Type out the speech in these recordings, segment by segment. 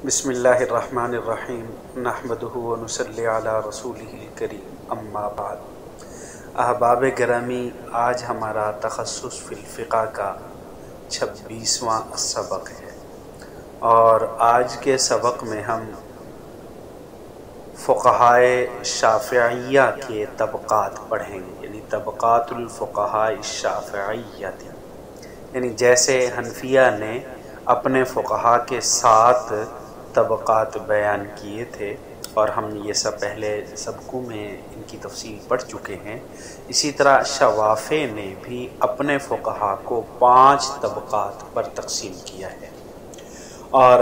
بسم اللہ الرحمن الرحیم نحمدہ و نصلی علی رسولہ الکریم اما بعد۔ احباب گرامی، آج ہمارا تخصص فی الفقہ کا 26واں سبق ہے، اور آج کے سبق میں ہم فقہائے شافعیہ کے طبقات پڑھیں گے، یعنی طبقات الفقہاء الشافعیہ، یعنی جیسے حنفیہ نے اپنے فقہاء کے 7 طبقات بیان کیے تھے، اور ہم یہ سب پہلے سبقوں میں ان کی تفصیل پڑھ چکے ہیں، اسی طرح شوافع نے بھی اپنے فقہاء کو 5 طبقات پر تقسیم کیا ہے، اور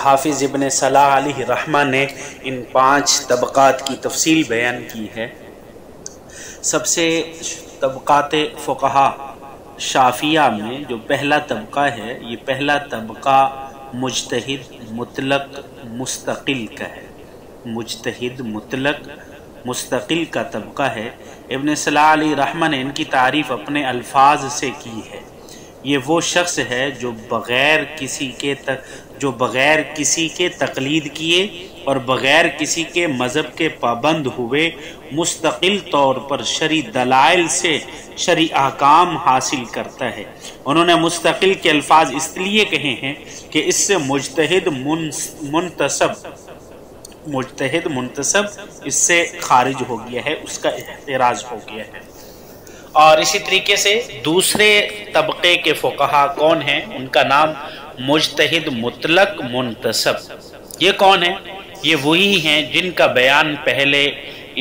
حافظ ابن صلاح علیہ رحمہ نے ان 5 طبقات کی تفصیل بیان کی ہے۔ سب سے طبقات فقہاء شافعیہ میں جو پہلا طبقہ ہے، یہ پہلا طبقہ مجتہد مطلق مستقل کا ہے، مجتہد مطلق مستقل کا طبقہ ہے۔ ابن صلاح علیہ رحمہ نے ان کی تعریف اپنے الفاظ سے کی ہے۔ یہ وہ شخص ہے جو بغیر کسی کے تقلید کیے اور بغیر کسی کے مذہب کے پابند ہوئے مستقل طور پر شرعی دلائل سے شرعی احکام حاصل کرتا ہے۔ انہوں نے مستقل کے الفاظ اس لیے کہے ہیں کہ اس سے مجتہد منتصب اس سے خارج ہو گیا ہے، اس کا احتراز ہو گیا ہے۔ اور اسی طریقے سے دوسرے طبقے کے فقہاء کون ہیں؟ ان کا نام مجتہد مطلق منتصب۔ یہ کون ہیں؟ یہ وہی ہیں جن کا بیان پہلے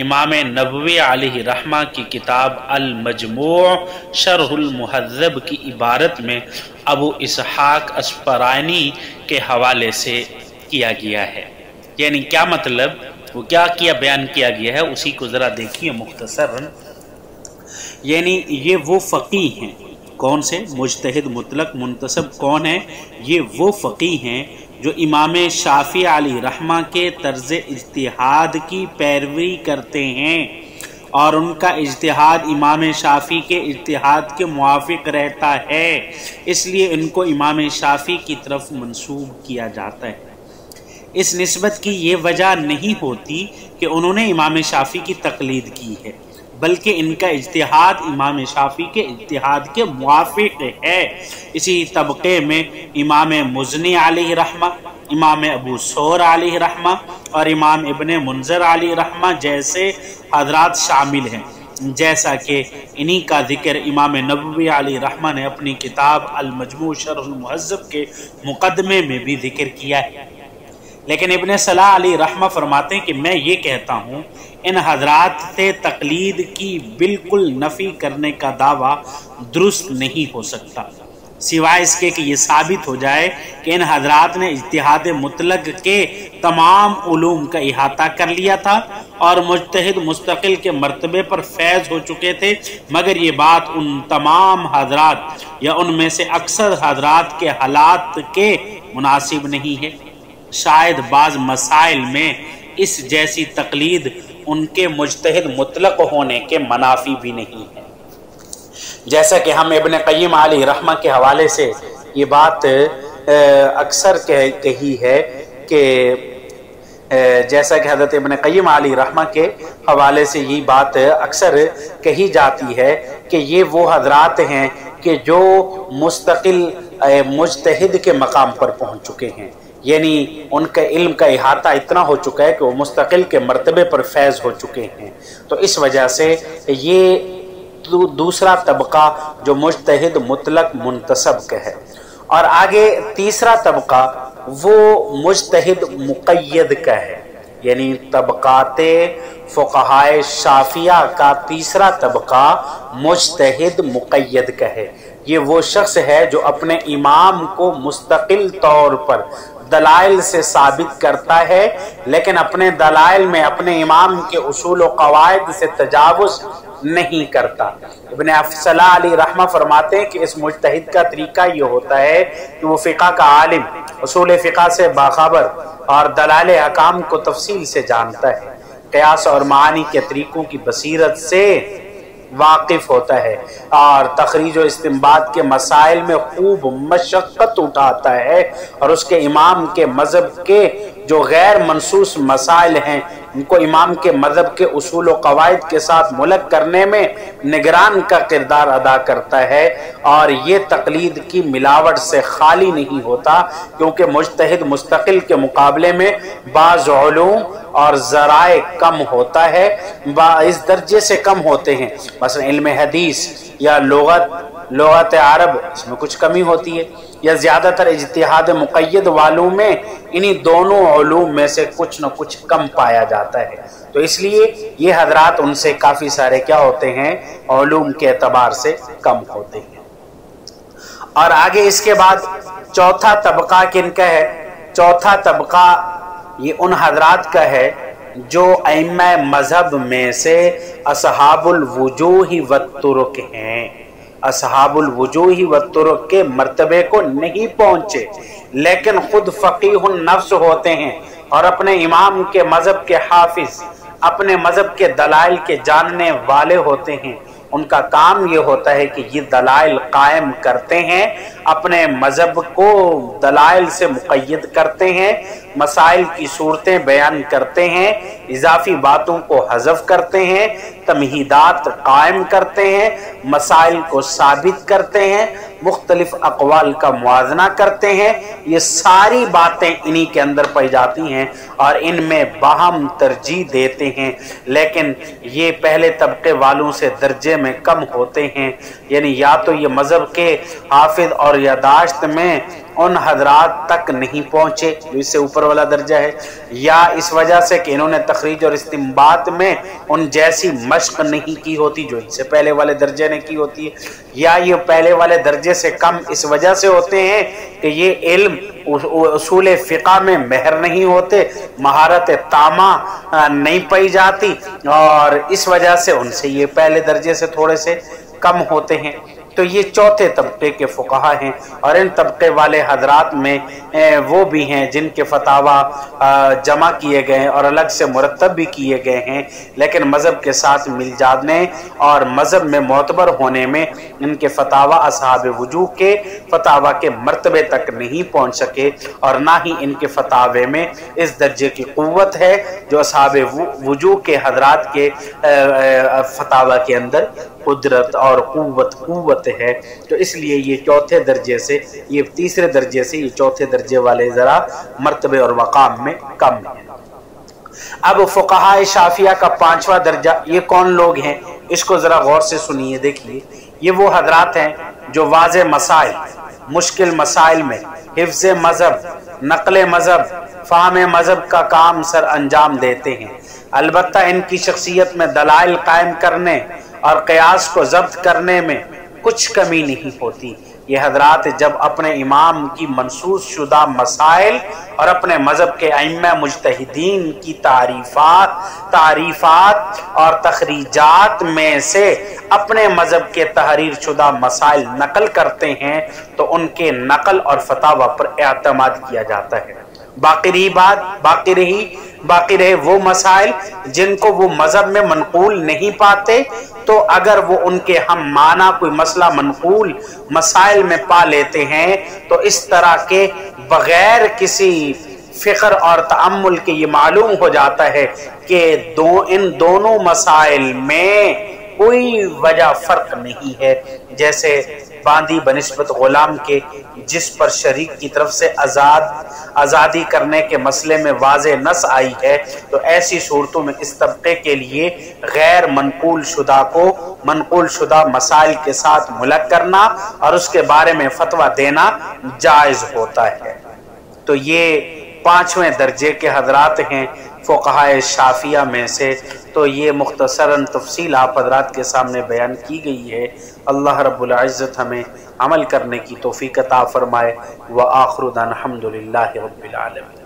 امام نووی علیہ رحمہ کی کتاب المجموع شرح المہذب کی عبارت میں ابو اسحاق اسفرانی کے حوالے سے کیا گیا ہے۔ یعنی کیا مطلب، وہ کیا بیان کیا گیا ہے، اسی کو ذرا دیکھیے مختصراً۔ یعنی یہ وہ فقیہ ہیں، کون سے؟ مجتہد مطلق منتصب کون ہیں؟ یہ وہ فقیہ ہیں جو امام شافعی علیہ رحمہ کے طرز اجتہاد کی پیروی کرتے ہیں، اور ان کا اجتہاد امام شافعی کے اجتہاد کے موافق رہتا ہے، اس لیے ان کو امام شافعی کی طرف منسوب کیا جاتا ہے۔ اس نسبت کی یہ وجہ نہیں ہوتی کہ انہوں نے امام شافعی کی تقلید کی ہے، بلکہ ان کا اجتہاد امام شافعی کے اجتہاد کے موافق ہے۔ اسی طبقے میں امام مزنی علیہ رحمہ، امام ابو ثور علیہ رحمہ اور امام ابن منذر علیہ رحمہ جیسے حضرات شامل ہیں، جیسا کہ انہی کا ذکر امام نووی علیہ رحمہ نے اپنی کتاب المجموع شرح المہذب کے مقدمے میں بھی ذکر کیا ہے۔ لیکن ابن صلاح علیہ رحمہ فرماتے ہیں کہ میں یہ کہتا ہوں، ان حضرات سے تقلید کی بالکل نفی کرنے کا دعویٰ درست نہیں ہو سکتا، سوائے اس کے کہ یہ ثابت ہو جائے کہ ان حضرات نے اجتہاد مطلق کے تمام علوم کا احاطہ کر لیا تھا اور مجتہد مستقل کے مرتبے پر فیض ہو چکے تھے، مگر یہ بات ان تمام حضرات یا ان میں سے اکثر حضرات کے حالات کے مناسب نہیں ہے۔ شاید بعض مسائل میں اس جیسی تقلید ان کے مجتہد مطلق ہونے کے منافی بھی نہیں ہے، جیسا کہ ہم ابن قیم علیہ رحمہ کے حوالے سے یہ بات اکثر کہی ہے کہ جیسا کہ حضرت ابن قیم علیہ رحمہ کے حوالے سے یہ بات اکثر کہی جاتی ہے کہ یہ وہ حضرات ہیں کہ جو مستقل مجتہد کے مقام پر پہنچ چکے ہیں، یعنی ان کا علم کا احاطہ اتنا ہو چکا ہے کہ وہ مستقل کے مرتبے پر فیض ہو چکے ہیں، تو اس وجہ سے یہ دوسرا طبقہ جو مجتہد مطلق منتصب کا ہے۔ اور آگے تیسرا طبقہ وہ مجتہد مقید کا ہے، یعنی طبقات فقہائے شافعیہ کا تیسرا طبقہ مجتہد مقید کا ہے۔ یہ وہ شخص ہے جو اپنے امام کو مستقل طور پر دلائل سے ثابت کرتا ہے، لیکن اپنے دلائل میں اپنے امام کے اصول و قواعد سے تجاوز نہیں کرتا۔ ابن صلاح علیہ رحمہ فرماتے ہیں کہ اس مجتہد کا طریقہ یہ ہوتا ہے کہ وہ فقہ کا عالم، اصول فقہ سے باخبر اور دلائل احکام کو تفصیل سے جانتا ہے، قیاس اور معانی کے طریقوں کی بصیرت سے واقف ہوتا ہے اور تخریج و استنباط کے مسائل میں خوب مشقت اٹھاتا ہے، اور اس کے امام کے مذہب کے جو غیر منصوص مسائل ہیں ان کو امام کے مذہب کے اصول و قواعد کے ساتھ ملک کرنے میں نگران کا کردار ادا کرتا ہے، اور یہ تقلید کی ملاوٹ سے خالی نہیں ہوتا، کیونکہ مجتہد مستقل کے مقابلے میں بعض علوم اور ذرائع کم ہوتا ہے، اس درجے سے کم ہوتے ہیں، مثلا علم حدیث یا لغت عرب، اس میں کچھ کمی ہوتی ہے، یا زیادہ تر اجتہاد مقید والوں میں انہی دونوں علوم میں سے کچھ نہ کچھ کم پایا جاتا ہے، تو اس لیے یہ حضرات ان سے کافی سارے کیا ہوتے ہیں، علوم کے اعتبار سے کم ہوتے ہیں۔ اور آگے اس کے بعد چوتھا طبقہ کن کا ہے؟ چوتھا طبقہ یہ ان حضرات کا ہے جو ائمہ مذہب میں سے اصحاب الوجوہ والطرق ہیں، اصحاب الوجوہ والطرق کے مرتبے کو نہیں پہنچے لیکن خود فقیہ النفس ہوتے ہیں اور اپنے امام کے مذہب کے حافظ، اپنے مذہب کے دلائل کے جاننے والے ہوتے ہیں۔ ان کا کام یہ ہوتا ہے کہ یہ دلائل قائم کرتے ہیں، اپنے مذہب کو دلائل سے مقید کرتے ہیں، مسائل کی صورتیں بیان کرتے ہیں، اضافی باتوں کو حذف کرتے ہیں، تمہیدات قائم کرتے ہیں، مسائل کو ثابت کرتے ہیں، مختلف اقوال کا موازنہ کرتے ہیں۔ یہ ساری باتیں انہی کے اندر پائی جاتی ہیں اور ان میں باہم ترجیح دیتے ہیں، لیکن یہ پہلے طبقے والوں سے درجے میں کم ہوتے ہیں، یعنی یا تو یہ مذہب کے حافظ اور یاداشت میں ان حضرات تک نہیں پہنچے جو اس سے اوپر والا درجہ ہے، یا اس وجہ سے کہ انہوں نے تخریج اور استنباط میں ان جیسی مشق نہیں کی ہوتی جو ان سے پہلے والے درجے نے کی ہوتی ہے، یا یہ پہلے والے درجے سے کم اس وجہ سے ہوتے ہیں کہ یہ علم اصول فقہ میں ماہر نہیں ہوتے، مہارت تامہ نہیں پائی جاتی، اور اس وجہ سے ان سے یہ پہلے درجے سے تھوڑے سے کم ہوتے ہیں۔ تو یہ چوتھے طبقے کے فقہا ہیں، اور ان طبقے والے حضرات میں وہ بھی ہیں جن کے فتاویٰ جمع کیے گئے ہیں اور الگ سے مرتب بھی کیے گئے ہیں، لیکن مذہب کے ساتھ مل جانے اور مذہب میں معتبر ہونے میں ان کے فتاویٰ اصحاب وجوہ کے فتاویٰ کے مرتبے تک نہیں پہنچ سکے، اور نہ ہی ان کے فتاوے میں اس درجے کی قوت ہے جو اصحاب وجوہ کے حضرات کے فتاویٰ کے اندر قدرت اور قوت ہے۔ تو اس لیے یہ چوتھے درجے سے، یہ تیسرے درجے سے یہ چوتھے درجے والے ذرا مرتبے اور مقام میں کم ہیں۔ اب فقہائے شافعیہ کا پانچواں درجہ یہ کون لوگ ہیں، اس کو ذرا غور سے سنیے، دیکھیے یہ وہ حضرات ہیں جو واضح مسائل، مشکل مسائل میں حفظ مذہب، نقل مذہب، فہم مذہب کا کام سر انجام دیتے ہیں، البتہ ان کی شخصیت میں دلائل قائم کرنے اور قیاس کو ضبط کرنے میں کچھ کمی نہیں ہوتی۔ یہ حضرات جب اپنے امام کی منصوص شدہ مسائل اور اپنے مذہب کے ائمہ مجتہدین کی تعریفات اور تخریجات میں سے اپنے مذہب کے تحریر شدہ مسائل نقل کرتے ہیں تو ان کے نقل اور فتاویٰ پر اعتماد کیا جاتا ہے۔ باقی رہے وہ مسائل جن کو وہ مذہب میں منقول نہیں پاتے، تو اگر وہ ان کے ہم معنی کوئی مسئلہ منقول مسائل میں پا لیتے ہیں تو اس طرح کے بغیر کسی فکر اور تأمل کے یہ معلوم ہو جاتا ہے کہ ان دونوں مسائل میں کوئی وجہ فرق نہیں ہے، جیسے باندی بنسبت غلام کے جس پر شریک کی طرف سے آزادی کرنے کے مسئلے میں واضح نص آئی ہے، تو ایسی صورتوں میں اس طبقے کے لیے غیر منقول شدہ کو منقول شدہ مسائل کے ساتھ ملک کرنا اور اس کے بارے میں فتویٰ دینا جائز ہوتا ہے۔ تو یہ پانچویں درجے کے حضرات ہیں فقہائے شافعیہ میں سے۔ تو یہ مختصراً تفصیل آپ حضرات کے سامنے بیان کی گئی ہے۔ اللہ رب العزت ہمیں عمل کرنے کی توفیق عطا فرمائے۔ وآخر دعوانا الحمدللہ رب العالمین۔